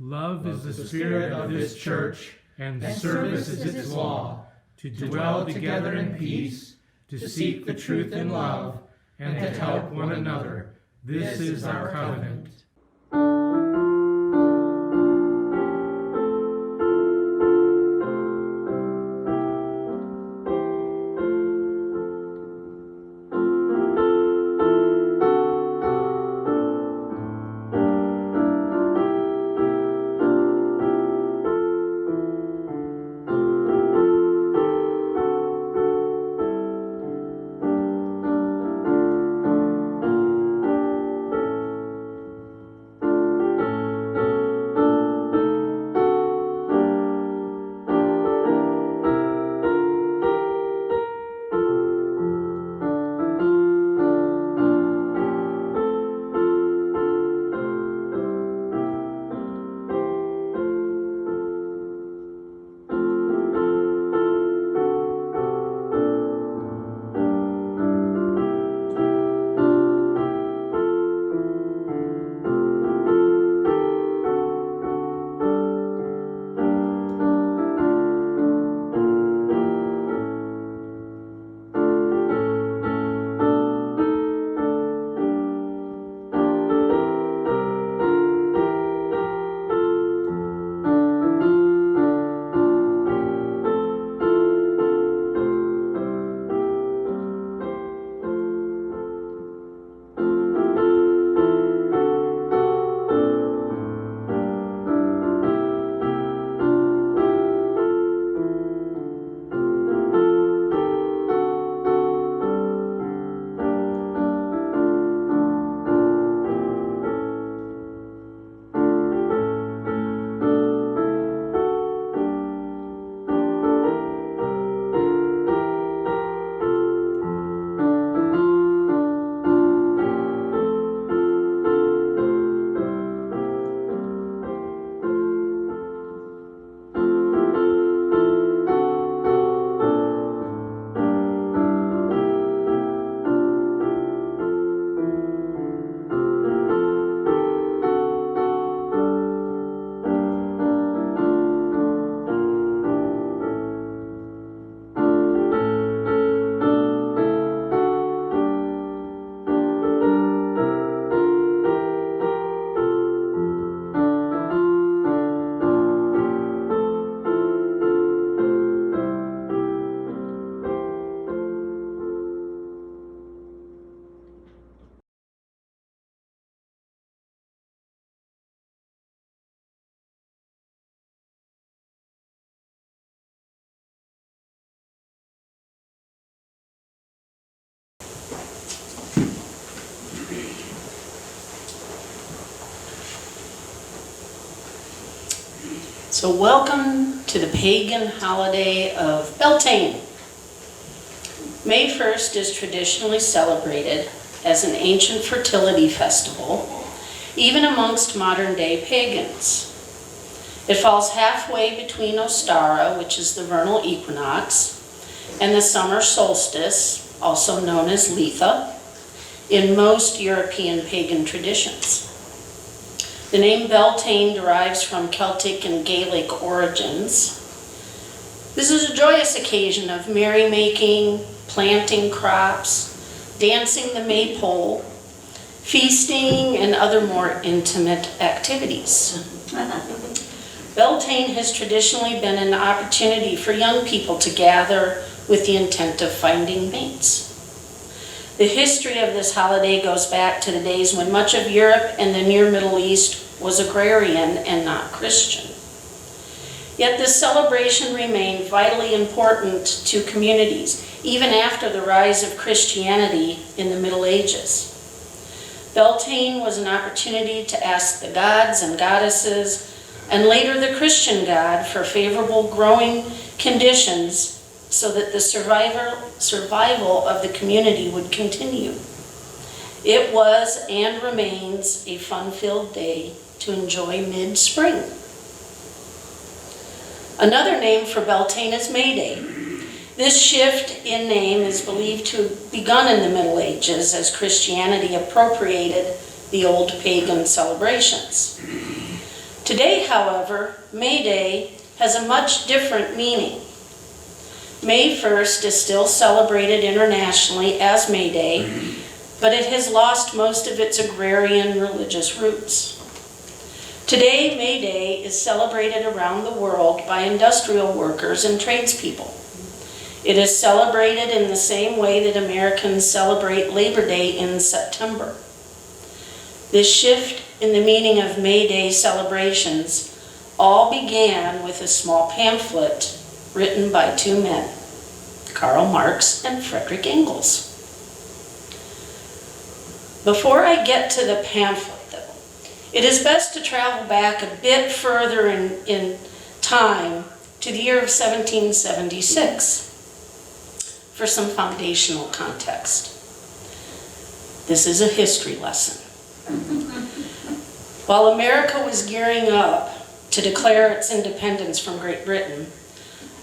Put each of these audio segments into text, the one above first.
Love is the spirit of this church, and service is its law, to dwell together in peace, to seek the truth in love, and to help one another. This is our covenant. So welcome to the pagan holiday of Beltane. May 1st is traditionally celebrated as an ancient fertility festival, even amongst modern-day pagans. It falls halfway between Ostara, which is the vernal equinox, and the summer solstice, also known as Letha, in most European pagan traditions. The name Beltane derives from Celtic and Gaelic origins. This is a joyous occasion of merrymaking, planting crops, dancing the maypole, feasting, and other more intimate activities. Beltane has traditionally been an opportunity for young people to gather with the intent of finding mates. The history of this holiday goes back to the days when much of Europe and the near Middle East was agrarian and not Christian. Yet this celebration remained vitally important to communities, even after the rise of Christianity in the Middle Ages. Beltane was an opportunity to ask the gods and goddesses, and later the Christian God, for favorable growing conditions so that the survival of the community would continue. It was and remains a fun-filled day to enjoy mid-spring. Another name for Beltane is May Day. This shift in name is believed to have begun in the Middle Ages as Christianity appropriated the old pagan celebrations. Today, however, May Day has a much different meaning. May 1st is still celebrated internationally as May Day, but it has lost most of its agrarian religious roots. Today, May Day is celebrated around the world by industrial workers and tradespeople. It is celebrated in the same way that Americans celebrate Labor Day in September. This shift in the meaning of May Day celebrations all began with a small pamphlet written by two men, Karl Marx and Friedrich Engels. Before I get to the pamphlet, though, it is best to travel back a bit further in time to the year of 1776 for some foundational context. This is a history lesson. While America was gearing up to declare its independence from Great Britain,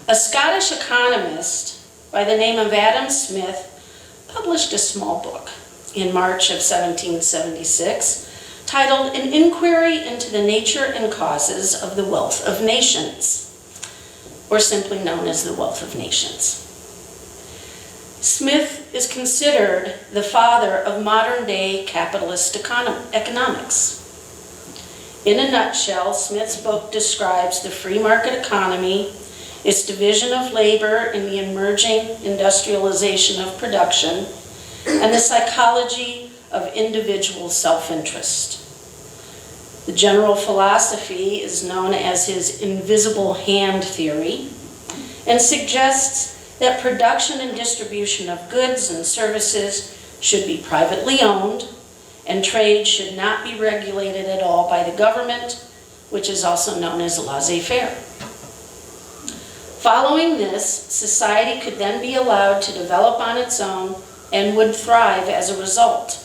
a Scottish economist by the name of Adam Smith published a small book in March of 1776 titled An Inquiry into the Nature and Causes of the Wealth of Nations, or simply known as the Wealth of Nations. Smith is considered the father of modern-day capitalist economics. In a nutshell, Smith's book describes the free market economy, its division of labor in the emerging industrialization of production, and the psychology of individual self-interest. The general philosophy is known as his invisible hand theory and suggests that production and distribution of goods and services should be privately owned, and trade should not be regulated at all by the government, which is also known as laissez-faire. Following this, society could then be allowed to develop on its own and would thrive as a result.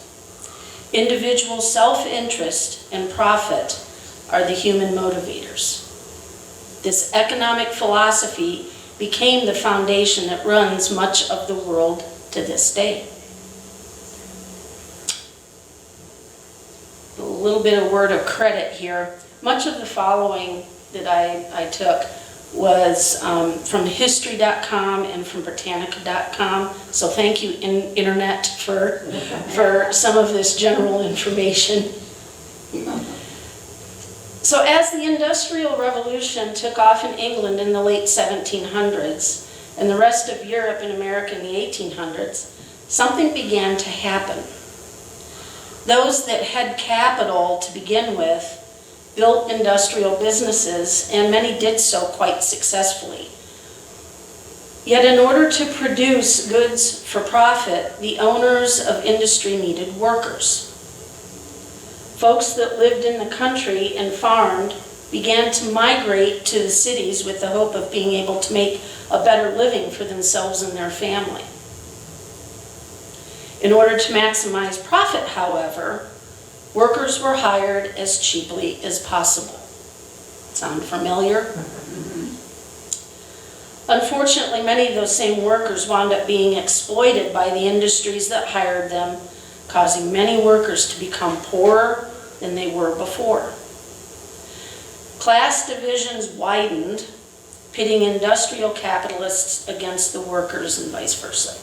Individual self-interest and profit are the human motivators. This economic philosophy became the foundation that runs much of the world to this day. A little bit of word of credit here. Much of the following that I took was from history.com and from Britannica.com. So thank you, Internet, for some of this general information. So as the Industrial Revolution took off in England in the late 1700s and the rest of Europe and America in the 1800s, something began to happen. Those that had capital to begin with built industrial businesses, and many did so quite successfully. Yet in order to produce goods for profit, the owners of industry needed workers. Folks that lived in the country and farmed began to migrate to the cities with the hope of being able to make a better living for themselves and their family. In order to maximize profit, however, workers were hired as cheaply as possible. Sound familiar? Unfortunately, many of those same workers wound up being exploited by the industries that hired them, causing many workers to become poorer than they were before. Class divisions widened, pitting industrial capitalists against the workers and vice versa.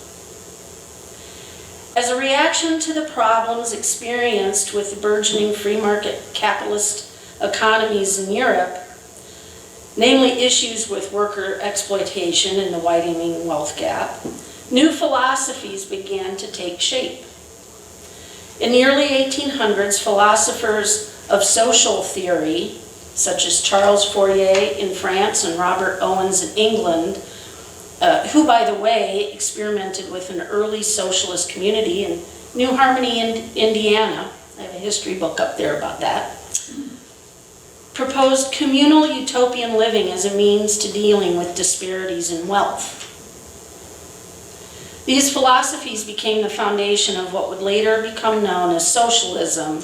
As a reaction to the problems experienced with the burgeoning free market capitalist economies in Europe, namely issues with worker exploitation and the widening wealth gap, new philosophies began to take shape. In the early 1800s, philosophers of social theory, such as Charles Fourier in France and Robert Owens in England, who, by the way, experimented with an early socialist community in New Harmony, Indiana. I have a history book up there about that. Proposed communal utopian living as a means to dealing with disparities in wealth. These philosophies became the foundation of what would later become known as socialism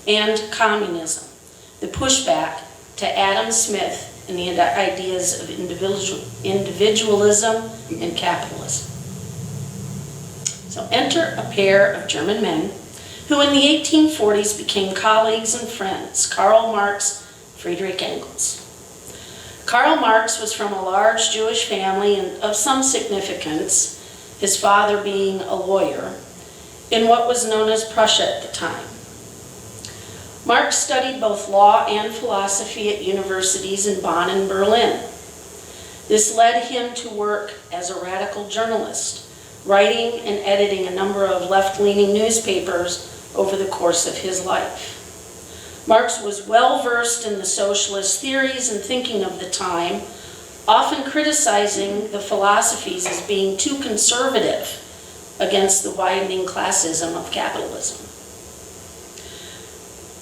and communism, the pushback to Adam Smith and the ideas of individualism and capitalism. So enter a pair of German men who in the 1840s became colleagues and friends, Karl Marx Friedrich Engels. Karl Marx was from a large Jewish family and of some significance, his father being a lawyer, in what was known as Prussia at the time. Marx studied both law and philosophy at universities in Bonn and Berlin. This led him to work as a radical journalist, writing and editing a number of left-leaning newspapers over the course of his life. Marx was well versed in the socialist theories and thinking of the time, often criticizing the philosophies as being too conservative against the widening classism of capitalism.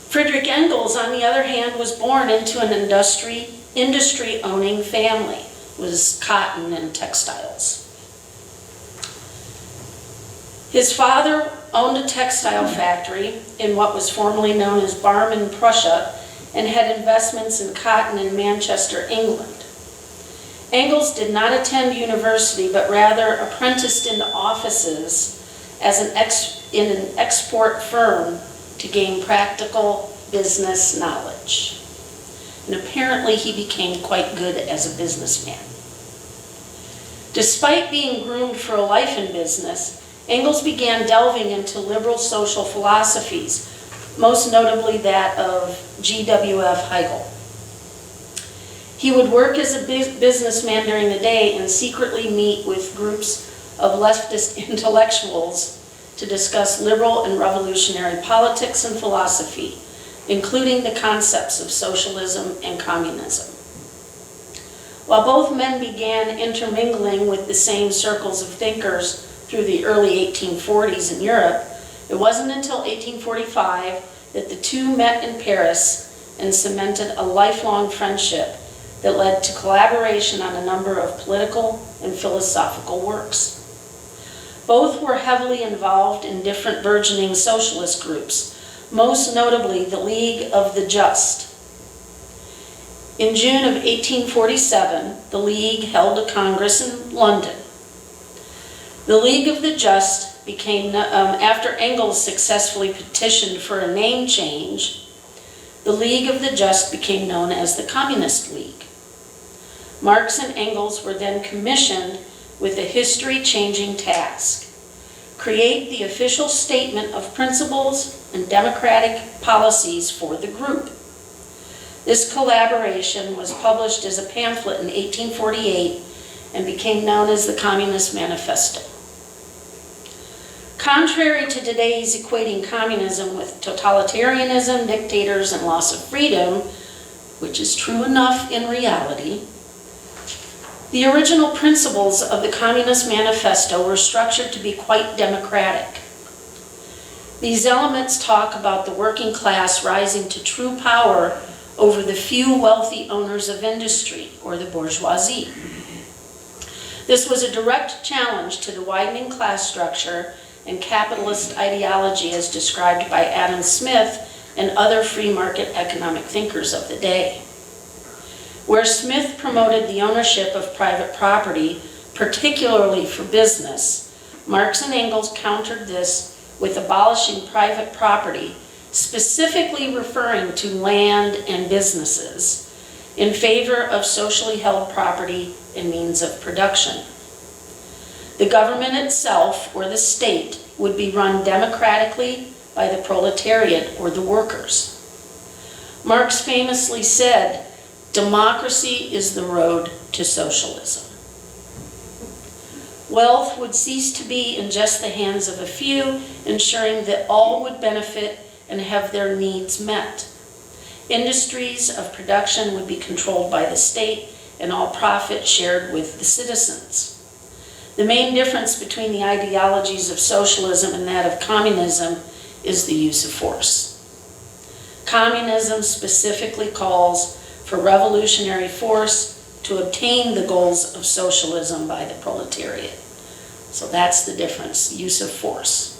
Friedrich Engels, on the other hand, was born into an industry-owning family, was cotton and textiles. His father owned a textile factory in what was formerly known as Barmen, Prussia, and had investments in cotton in Manchester, England. Engels did not attend university, but rather apprenticed into offices as in an export firm to gain practical business knowledge. And apparently he became quite good as a businessman. Despite being groomed for a life in business, Engels began delving into liberal social philosophies, most notably that of G.W.F. Hegel. He would work as a businessman during the day and secretly meet with groups of leftist intellectuals to discuss liberal and revolutionary politics and philosophy, including the concepts of socialism and communism. While both men began intermingling with the same circles of thinkers through the early 1840s in Europe, it wasn't until 1845 that the two met in Paris and cemented a lifelong friendship that led to collaboration on a number of political and philosophical works. Both were heavily involved in different burgeoning socialist groups, most notably the League of the Just. In June of 1847, the League held a Congress in London. The League of the Just became, after Engels successfully petitioned for a name change, the League of the Just became known as the Communist League. Marx and Engels were then commissioned with a history-changing task: create the official statement of principles and democratic policies for the group. This collaboration was published as a pamphlet in 1848 and became known as the Communist Manifesto. Contrary to today's equating communism with totalitarianism, dictators, and loss of freedom, which is true enough in reality, the original principles of the Communist Manifesto were structured to be quite democratic. These elements talk about the working class rising to true power over the few wealthy owners of industry, or the bourgeoisie. This was a direct challenge to the widening class structure and capitalist ideology as described by Adam Smith and other free market economic thinkers of the day. Where Smith promoted the ownership of private property, particularly for business, Marx and Engels countered this with abolishing private property, specifically referring to land and businesses, in favor of socially held property and means of production. The government itself, or the state, would be run democratically by the proletariat, or the workers. Marx famously said, "Democracy is the road to socialism." Wealth would cease to be in just the hands of a few, ensuring that all would benefit and have their needs met. Industries of production would be controlled by the state and all profit shared with the citizens. The main difference between the ideologies of socialism and that of communism is the use of force. Communism specifically calls for revolutionary force to obtain the goals of socialism by the proletariat. So that's the difference, use of force.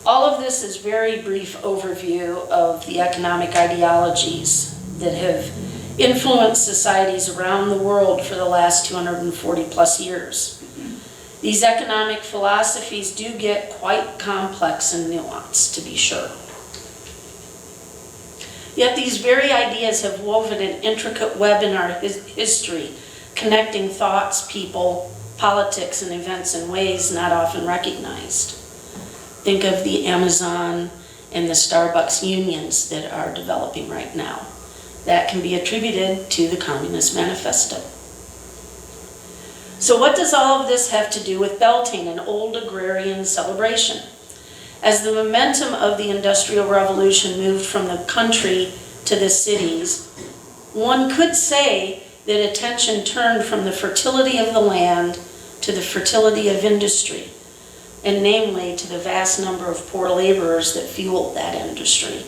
All of this is a very brief overview of the economic ideologies that have influenced societies around the world for the last 240 plus years. These economic philosophies do get quite complex and nuanced, to be sure. Yet these very ideas have woven an intricate web in our history, connecting thoughts, people, politics, and events in ways not often recognized. Think of the Amazon and the Starbucks unions that are developing right now. That can be attributed to the Communist Manifesto. So what does all of this have to do with Beltane, an old agrarian celebration? As the momentum of the Industrial Revolution moved from the country to the cities, one could say that attention turned from the fertility of the land to the fertility of industry, and namely to the vast number of poor laborers that fueled that industry.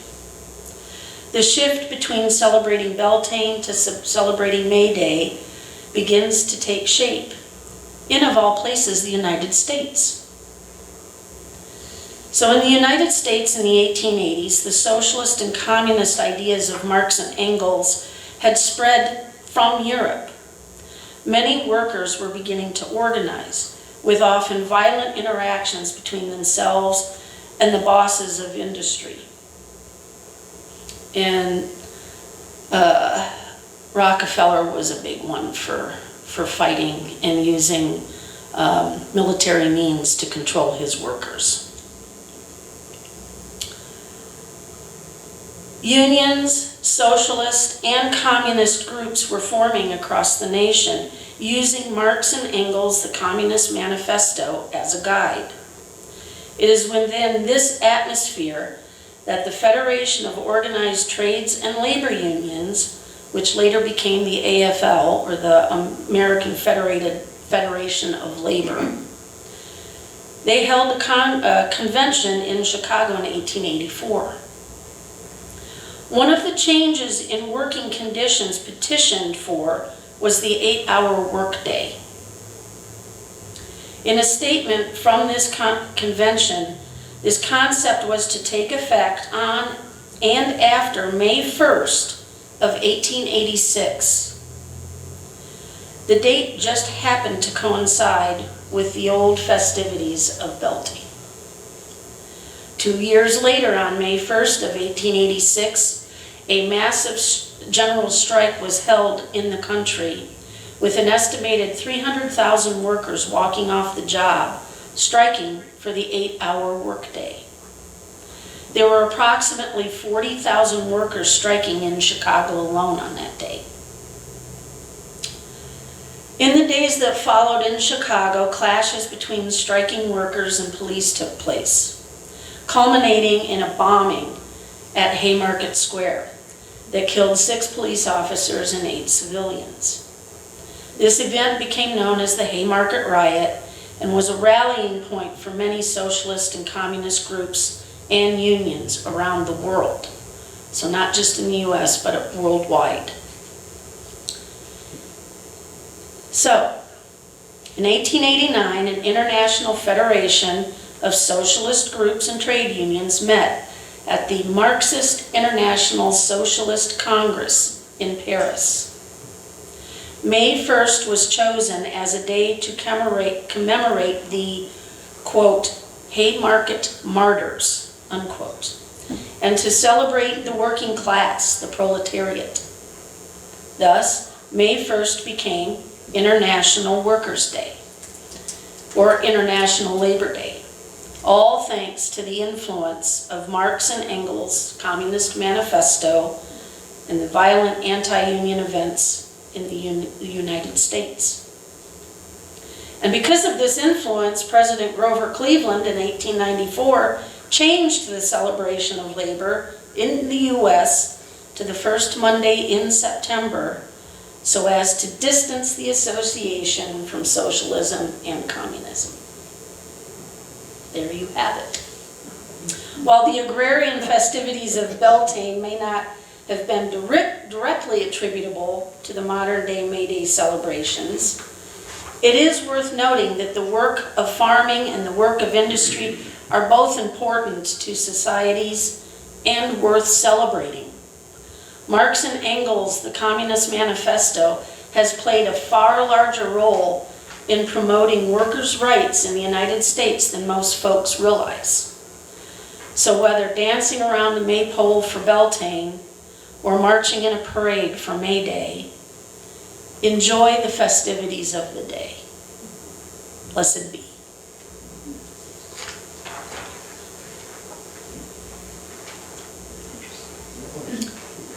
The shift between celebrating Beltane to celebrating May Day begins to take shape in, of all places, the United States. So in the United States in the 1880s, the socialist and communist ideas of Marx and Engels had spread from Europe. Many workers were beginning to organize, with often violent interactions between themselves and the bosses of industry. And Rockefeller was a big one for fighting and using military means to control his workers. Unions, socialist, and communist groups were forming across the nation, using Marx and Engels' The Communist Manifesto as a guide. It is within this atmosphere that the Federation of Organized Trades and Labor Unions, which later became the AFL, or the American Federation of Labor, they held a convention in Chicago in 1884. One of the changes in working conditions petitioned for was the 8-hour workday. In a statement from this convention, this concept was to take effect on and after May 1st of 1886. The date just happened to coincide with the old festivities of Beltane. 2 years later, on May 1st of 1886, a massive general strike was held in the country, with an estimated 300,000 workers walking off the job, striking for the 8-hour workday. There were approximately 40,000 workers striking in Chicago alone on that day. In the days that followed in Chicago, clashes between striking workers and police took place, culminating in a bombing at Haymarket Square that killed 6 police officers and 8 civilians. This event became known as the Haymarket Riot and was a rallying point for many socialist and communist groups and unions around the world. So not just in the US, but worldwide. So, in 1889, an international federation of socialist groups and trade unions met at the Marxist International Socialist Congress in Paris. May 1st was chosen as a day to commemorate the, quote, Haymarket martyrs, unquote, and to celebrate the working class, the proletariat. Thus, May 1st became International Workers' Day, or International Labor Day, all thanks to the influence of Marx and Engels' Communist Manifesto and the violent anti-union events in the United States. And because of this influence, President Grover Cleveland in 1894 changed the celebration of labor in the US to the first Monday in September so as to distance the association from socialism and communism. There you have it. While the agrarian festivities of Beltane may not have been directly attributable to the modern-day May Day celebrations, it is worth noting that the work of farming and the work of industry are both important to societies and worth celebrating. Marx and Engels' The Communist Manifesto has played a far larger role in promoting workers' rights in the United States than most folks realize. So whether dancing around the maypole for Beltane, or marching in a parade for May Day, enjoy the festivities of the day. Blessed be.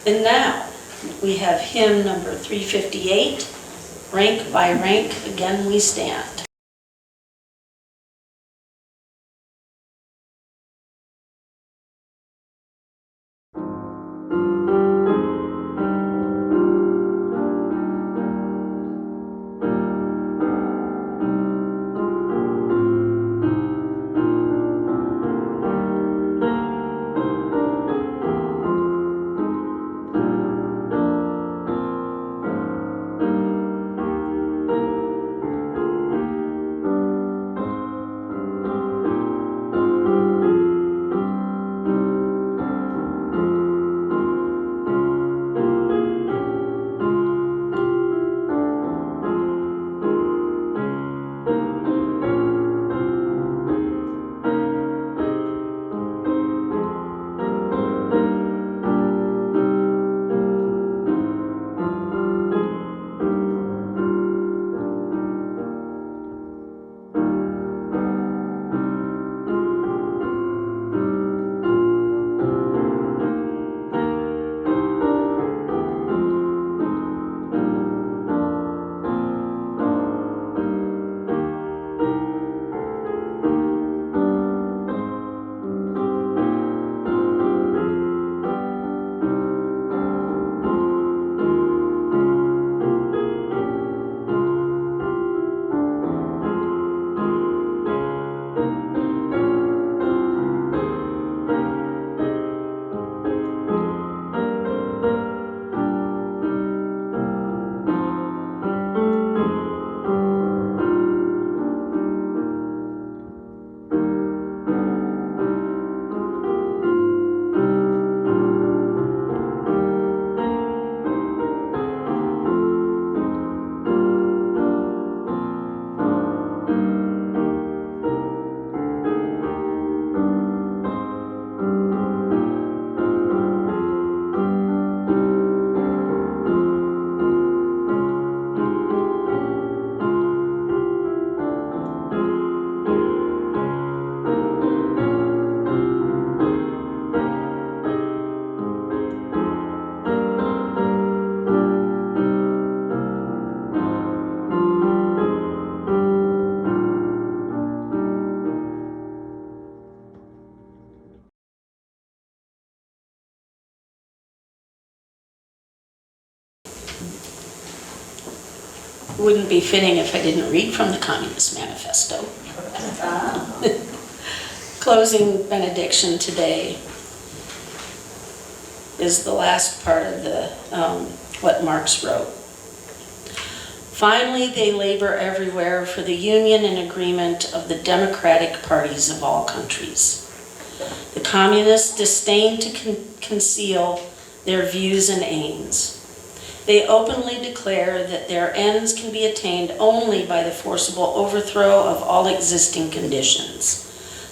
And now, we have hymn number 358, Rank by Rank, Again We Stand. It wouldn't be fitting if I didn't read from the Communist Manifesto. Closing benediction today is the last part of the what Marx wrote. Finally, they labor everywhere for the union and agreement of the democratic parties of all countries. The communists disdain to conceal their views and aims. They openly declare that their ends can be attained only by the forcible overthrow of all existing conditions.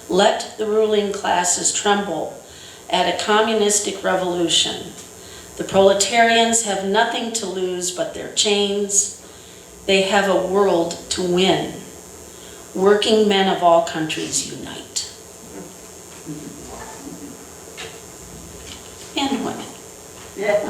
Let the ruling classes tremble at a communistic revolution. The proletarians have nothing to lose but their chains. They have a world to win. Working men of all countries unite. And women. Yeah.